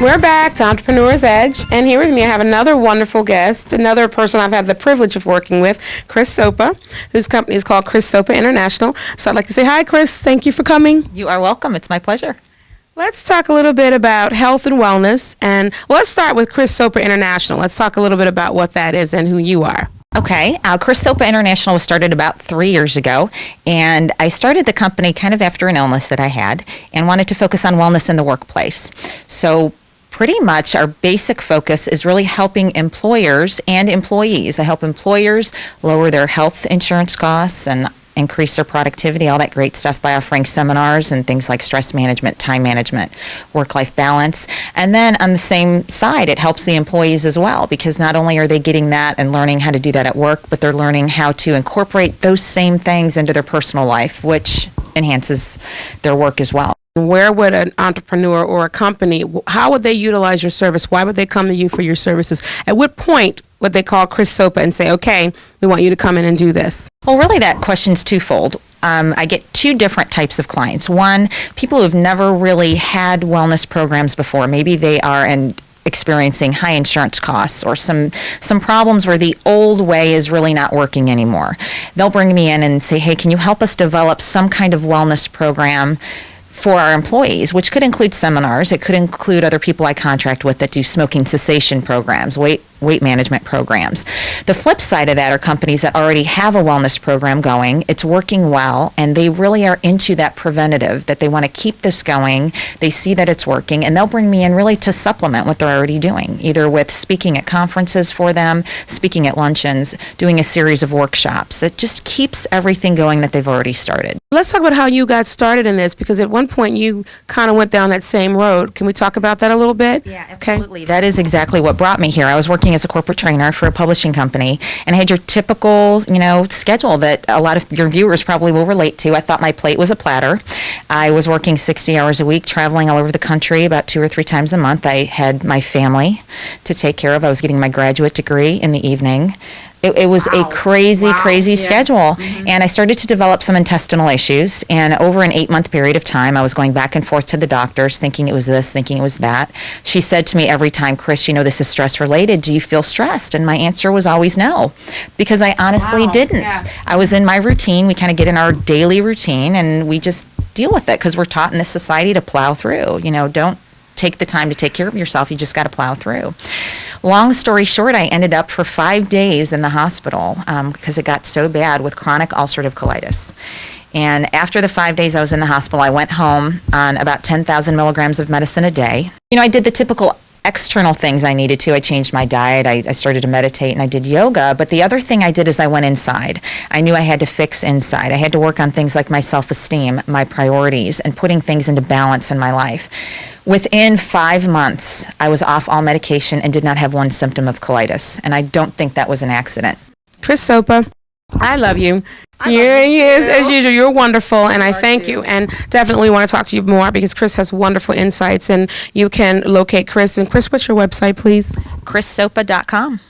We're back to Entrepreneur's Edge, and here with me I have another wonderful guest, another person I've had the privilege of working with, Chris Sopa, whose company is called Chris Sopa International. So I'd like to say hi, Chris. Thank you for coming. You are welcome. It's my pleasure. Let's talk a little bit about health and wellness, and let's start with Chris Sopa International. Let's talk a little bit about what that is and who you are. Okay, Chris Sopa International was started about 3 years ago, and I started the company kind of after an illness that I had and wanted to focus on wellness in the workplace. So pretty much our basic focus is really helping employers and employees. I help employers lower their health insurance costs and increase their productivity, all that great stuff, by offering seminars and things like stress management, time management, work-life balance. And then on the same side, it helps the employees as well, because not only are they getting that and learning how to do that at work, but they're learning how to incorporate those same things into their personal life, which enhances their work as well. Where would an entrepreneur or a company, how would they utilize your service? Why would they come to you for your services? At what point would they call Chris Sopa and say, okay, we want you to come in and do this? Well, really that question's twofold. I get two different types of clients. One, people who have never really had wellness programs before. Maybe they are experiencing high insurance costs or some problems where the old way is really not working anymore. They'll bring me in and say, hey, can you help us develop some kind of wellness program for our employees, which could include seminars. It could include other people I contract with that do smoking cessation programs, weight management programs. The flip side of that are companies that already have a wellness program going. It's working well, and they really are into that preventative, that they want to keep this going. They see that it's working, and they'll bring me in really to supplement what they're already doing, either with speaking at conferences for them, speaking at luncheons, doing a series of workshops. That just keeps everything going that they've already started. Let's talk about how you got started in this, because at one point you kind of went down that same road. Can we talk about that a little bit? Yeah, absolutely. Okay. That is exactly what brought me here. I was working as a corporate trainer for a publishing company, and I had your typical, schedule that a lot of your viewers probably will relate to. I thought my plate was a platter. I was working 60 hours a week, traveling all over the country about 2 or 3 times a month. I had my family to take care of. I was getting my graduate degree in the evening. It was a crazy schedule. Mm-hmm. And I started to develop some intestinal issues. And over an 8-month period of time, I was going back and forth to the doctors, thinking it was this, thinking it was that. She said to me every time, Chris, this is stress related. Do you feel stressed? And my answer was always no, because I honestly didn't. Yeah. I was in my routine. We kind of get in our daily routine and we just deal with it, because we're taught in this society to plow through. Don't take the time to take care of yourself. You just got to plow through. Long story short, I ended up for 5 days in the hospital because it got so bad with chronic ulcerative colitis. And after the 5 days I was in the hospital, I went home on about 10,000 milligrams of medicine a day. I did the typical external things I needed to. I changed my diet. I started to meditate, and I did yoga. But the other thing I did is I went inside. I knew I had to fix inside. I had to work on things like my self-esteem, my priorities, and putting things into balance in my life. Within 5 months, I was off all medication and did not have one symptom of colitis. And I don't think that was an accident. Chris Sopa, I love you. As usual, you're wonderful, and I thank you. And definitely want to talk to you more, because Chris has wonderful insights, and you can locate Chris. And Chris, what's your website, please? ChrisSopa.com.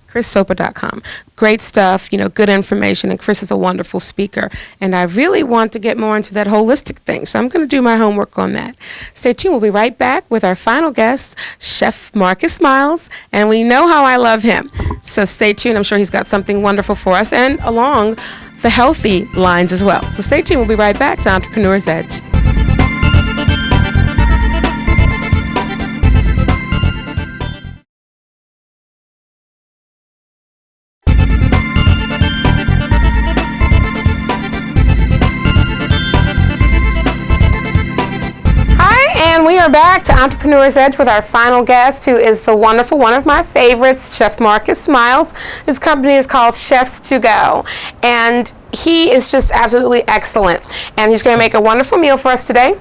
ChrisSopa.com. Great stuff, good information, and Chris is a wonderful speaker. And I really want to get more into that holistic thing, so I'm going to do my homework on that. Stay tuned. We'll be right back with our final guest, Chef Marcus Miles, and we know how I love him. So stay tuned. I'm sure he's got something wonderful for us, and along the healthy lines as well. So stay tuned. We'll be right back to Entrepreneur's Edge. And we are back to Entrepreneur's Edge with our final guest, who is the wonderful, one of my favorites, Chef Marcus Miles. His company is called Chefs to Go, and he is just absolutely excellent. And he's going to make a wonderful meal for us today.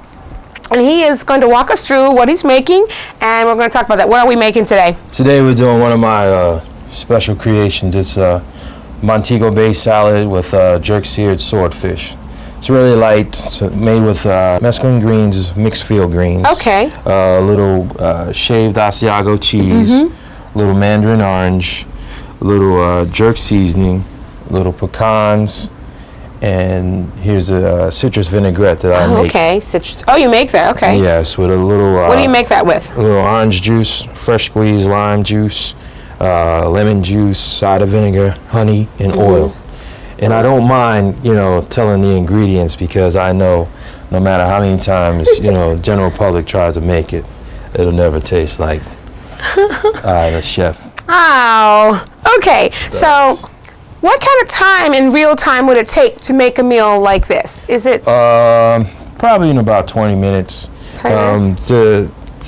And he is going to walk us through what he's making, and we're going to talk about that. What are we making today? Today we're doing one of my special creations. It's a Montego-based salad with jerk-seared swordfish. It's really light. It's made with mesclun greens, mixed field greens. Okay. A little shaved Asiago cheese, a little mandarin orange, a little jerk seasoning, little pecans, and here's a citrus vinaigrette that I make. Okay, citrus. Oh, you make that? Okay. Yes, with a little. What do you make that with? A little orange juice, fresh squeezed lime juice, lemon juice, cider vinegar, honey, and oil. And I don't mind, telling the ingredients, because I know no matter how many times, general public tries to make it, it'll never taste like the chef. Oh, okay. So, what kind of time in real time would it take to make a meal like this? Is it probably in about 20 minutes. 20 minutes?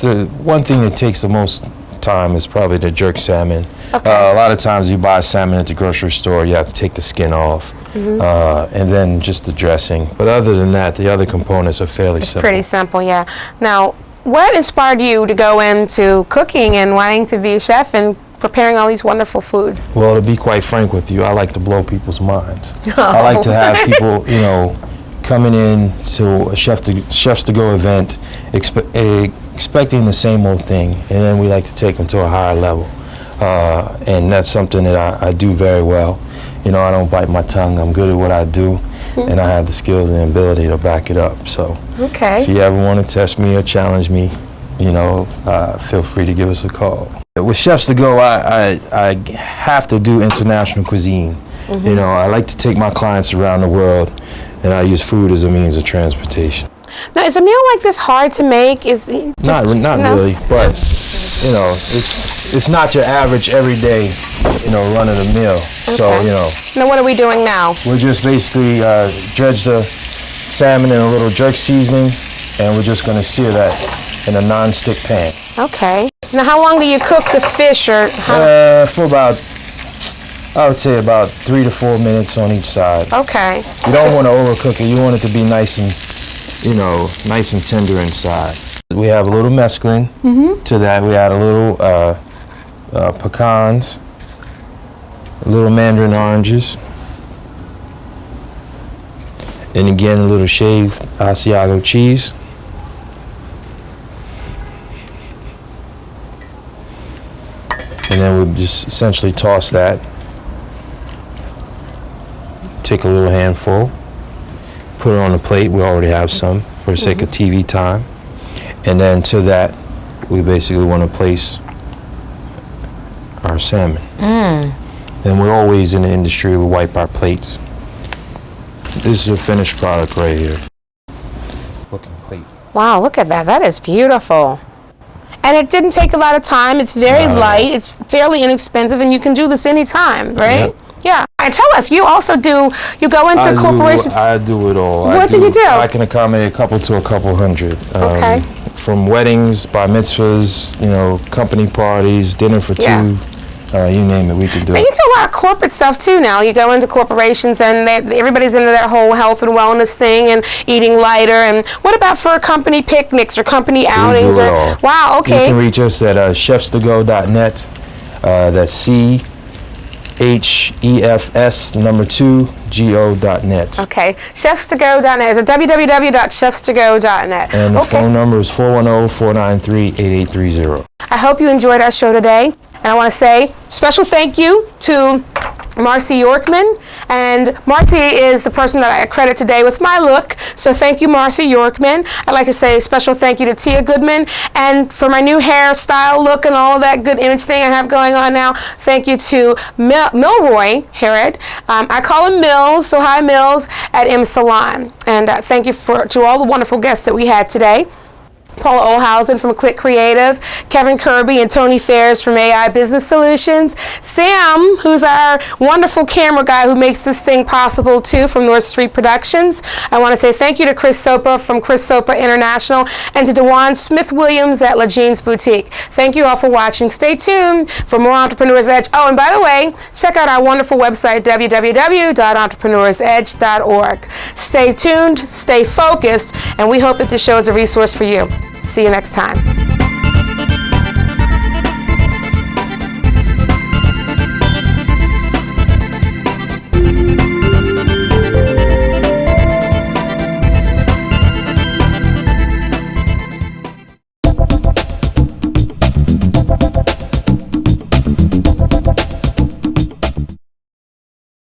The one thing that takes the most time is probably the jerk salmon. Okay. A lot of times you buy salmon at the grocery store, you have to take the skin off, and then just the dressing. But other than that, the other components are fairly simple. Pretty simple, yeah. Now, what inspired you to go into cooking and wanting to be a chef and preparing all these wonderful foods? Well, to be quite frank with you, I like to blow people's minds. I like to have people, coming in to a Chefs to Go event, expecting the same old thing, and then we like to take them to a higher level. And that's something that I do very well. I don't bite my tongue. I'm good at what I do, and I have the skills and ability to back it up. So if you ever want to test me or challenge me, feel free to give us a call. With Chefs to Go, I have to do international cuisine. I like to take my clients around the world, and I use food as a means of transportation. Now, is a meal like this hard to make? Not really, but it's not your average everyday, run of the mill. So Now, what are we doing now? we're just basically dredge the salmon in a little jerk seasoning, and we're just going to sear that in a non-stick pan. Okay. Now, how long do you cook the fish, or For about, I would say about 3 to 4 minutes on each side. Okay. You don't want to overcook it. You want it to be nice and, nice and tender inside. We have a little mesclun. To that, we add a little pecans, a little mandarin oranges, and again a little shaved Asiago cheese. And then we just essentially toss that. Take a little handful, put it on the plate. We already have some for the sake of TV time. And then to that, we basically want to place our salmon. And we're always in the industry, we wipe our plates. This is a finished product right here. Looking plate. Wow, look at that. That is beautiful. And it didn't take a lot of time. It's very light. It's fairly inexpensive, and you can do this anytime, right? Yep. Yeah. And tell us, you also you go into corporations. I do it all. What do you do? I can accommodate a couple to a couple hundred. Okay. From weddings, bar mitzvahs, company parties, dinner for two. You name it, we can do And it. you do a lot of corporate stuff too now. You go into corporations and everybody's into that whole health and wellness thing and eating lighter. And what about for company picnics or company outings? We do it all. Wow, okay. You can reach us at chefstogo.net. That's CHEFS2GO.net. Okay, chefstogo.net. Is it www.chefstogo.net? And the phone number is 410-493-8830. I hope you enjoyed our show today. And I want to say special thank you to Marcy Yorkman. And Marcy is the person that I credit today with my look. So thank you, Marcy Yorkman. I'd like to say a special thank you to Tia Goodman. And for my new hairstyle look and all of that good image thing I have going on now, thank you to Milroy Herod. I call him Mills, so hi Mills, at M Salon. And thank you to all the wonderful guests that we had today. Paula Olhausen from Click Creative, Kevin Kirby and Tony Fairs from AI Business Solutions, Sam, who's our wonderful camera guy who makes this thing possible too, from North Street Productions. I want to say thank you to Chris Sopa from Chris Sopa International and to Dewan Smith-Willliams at La Jeans Boutique. Thank you all for watching. Stay tuned for more Entrepreneur's Edge. Oh, and by the way, check out our wonderful website, www.entrepreneursedge.org. Stay tuned, stay focused, and we hope that this show is a resource for you. See you next time.